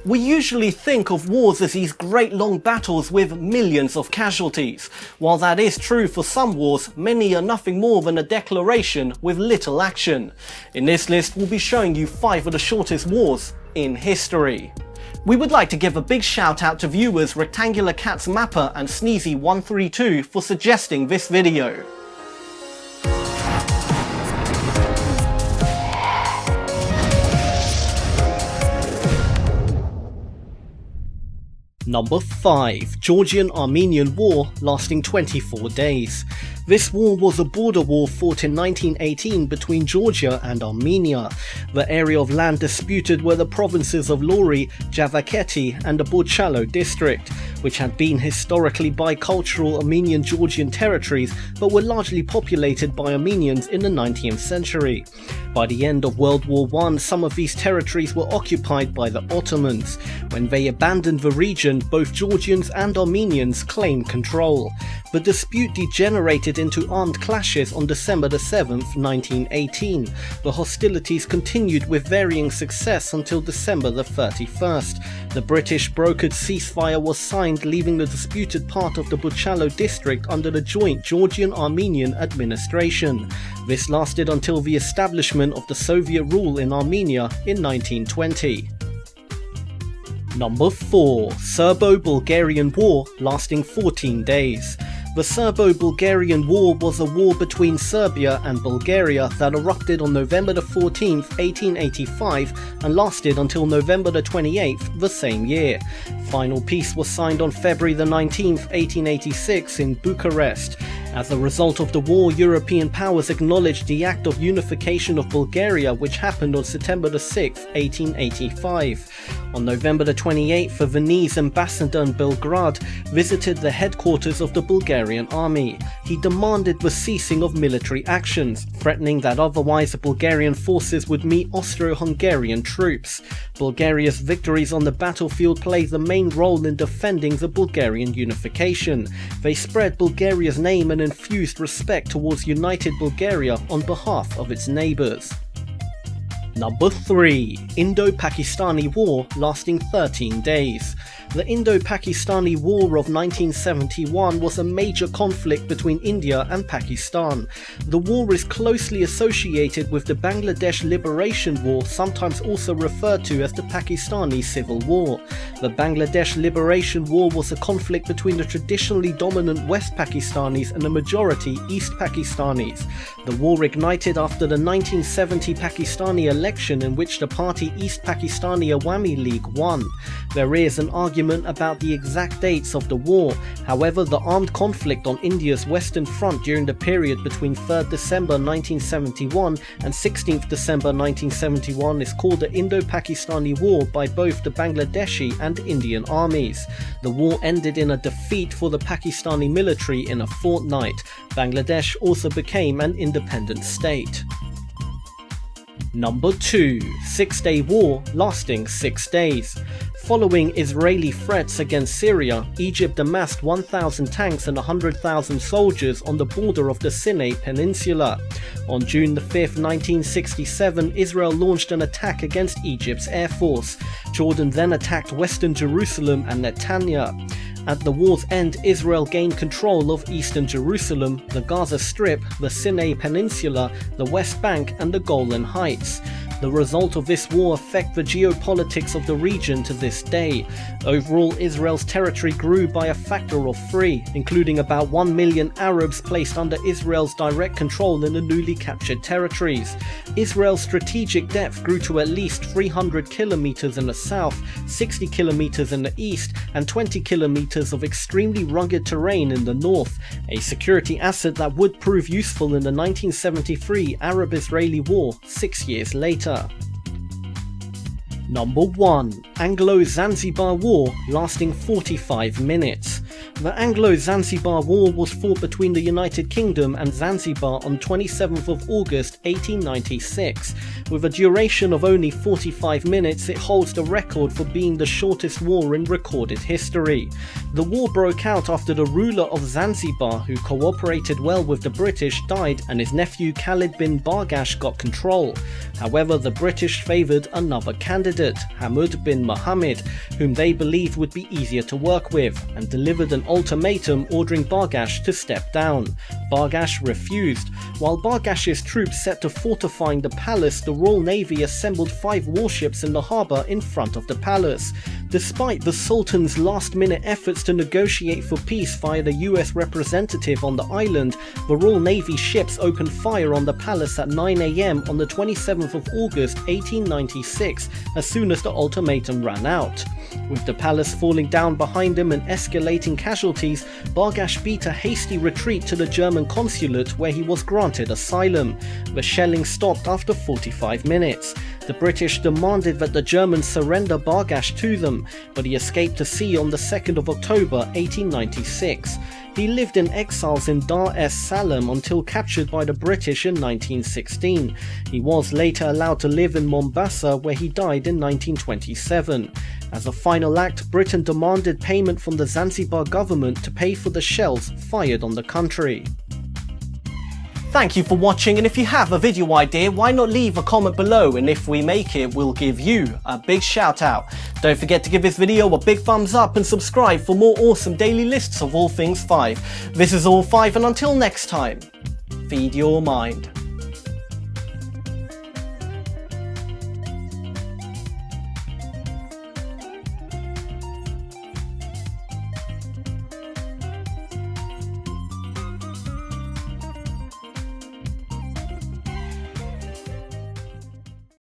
We usually think of wars as these great long battles with millions of casualties. While that is true for some wars, many are nothing more than a declaration with little action. In this list, we'll be showing you 5 of the shortest wars in history. We would like to give a big shout out to viewers rectangularcatz Mapper and Sneezy132 for suggesting this video. Number 5. Georgian-Armenian War, lasting 24 days. This war was a border war fought in 1918 between Georgia and Armenia. The area of land disputed were the provinces of Lori, Javakheti and the Borchallo district, which had been historically bicultural Armenian-Georgian territories but were largely populated by Armenians in the 19th century. By the end of World War I, some of these territories were occupied by the Ottomans. When they abandoned the region, both Georgians and Armenians claimed control. The dispute degenerated into armed clashes on December 7, 1918. The hostilities continued with varying success until December 31st. The British brokered ceasefire was signed, leaving the disputed part of the Borchallo district under the joint Georgian-Armenian administration. This lasted until the establishment of the Soviet rule in Armenia in 1920. Number 4. Serbo-Bulgarian War, lasting 14 days. The Serbo-Bulgarian War was a war between Serbia and Bulgaria that erupted on November 14, 1885 and lasted until November 28 the same year. Final peace was signed on February 19, 1886 in Bucharest. As a result of the war, European powers acknowledged the Act of Unification of Bulgaria, which happened on September 6, 1885. On November 28th, the Viennese ambassador in Belgrade visited the headquarters of the Bulgarian army. He demanded the ceasing of military actions, threatening that otherwise the Bulgarian forces would meet Austro-Hungarian troops. Bulgaria's victories on the battlefield played the main role in defending the Bulgarian unification. They spread Bulgaria's name and infused respect towards united Bulgaria on behalf of its neighbours. Number 3. Indo-Pakistani War, lasting 13 days. The Indo-Pakistani War of 1971 was a major conflict between India and Pakistan. The war is closely associated with the Bangladesh Liberation War, sometimes also referred to as the Pakistani Civil War. The Bangladesh Liberation War was a conflict between the traditionally dominant West Pakistanis and the majority East Pakistanis. The war ignited after the 1970 Pakistani election in which the party East Pakistani Awami League won. There is an argument about the exact dates of the war. However, the armed conflict on India's Western Front during the period between 3rd December 1971 and 16th December 1971 is called the Indo-Pakistani War by both the Bangladeshi and Indian armies. The war ended in a defeat for the Pakistani military in a fortnight. Bangladesh also became an independent state. Number 2. Six-Day War, lasting 6 days. Following Israeli threats against Syria, Egypt amassed 1,000 tanks and 100,000 soldiers on the border of the Sinai Peninsula. On June 5, 1967, Israel launched an attack against Egypt's air force. Jordan then attacked western Jerusalem and Netanya. At the war's end, Israel gained control of eastern Jerusalem, the Gaza Strip, the Sinai Peninsula, the West Bank and the Golan Heights. The result of this war affects the geopolitics of the region to this day. Overall, Israel's territory grew by a factor of 3, including about 1 million Arabs placed under Israel's direct control in the newly captured territories. Israel's strategic depth grew to at least 300 kilometers in the south, 60 kilometers in the east, and 20 kilometers of extremely rugged terrain in the north, a security asset that would prove useful in the 1973 Arab-Israeli War 6 years later. Number 1. Anglo-Zanzibar War, lasting 45 minutes. The Anglo-Zanzibar War was fought between the United Kingdom and Zanzibar on 27th of August 1896. With a duration of only 45 minutes, it holds the record for being the shortest war in recorded history. The war broke out after the ruler of Zanzibar, who cooperated well with the British, died and his nephew Khalid bin Bargash got control. However, the British favoured another candidate. candidate, Hamud bin Mohammed, whom they believed would be easier to work with, and delivered an ultimatum ordering Bargash to step down. Bargash refused. While Bargash's troops set to fortifying the palace, the Royal Navy assembled 5 warships in the harbour in front of the palace. Despite the Sultan's last-minute efforts to negotiate for peace via the US representative on the island, the Royal Navy ships opened fire on the palace at 9 AM on the 27th of August 1896, as soon as the ultimatum ran out. With the palace falling down behind him and escalating casualties, Bargash beat a hasty retreat to the German consulate where he was granted asylum. The shelling stopped after 45 minutes. The British demanded that the Germans surrender Bargash to them, but he escaped to sea on the 2nd of October 1896. He lived in exiles in Dar es Salaam until captured by the British in 1916. He was later allowed to live in Mombasa, where he died in 1927. As a final act, Britain demanded payment from the Zanzibar government to pay for the shells fired on the country. Thank you for watching, and if you have a video idea, why not leave a comment below, and if we make it, we'll give you a big shout out. Don't forget to give this video a big thumbs up and subscribe for more awesome daily lists of all things 5. This is All 5, and until next time, feed your mind.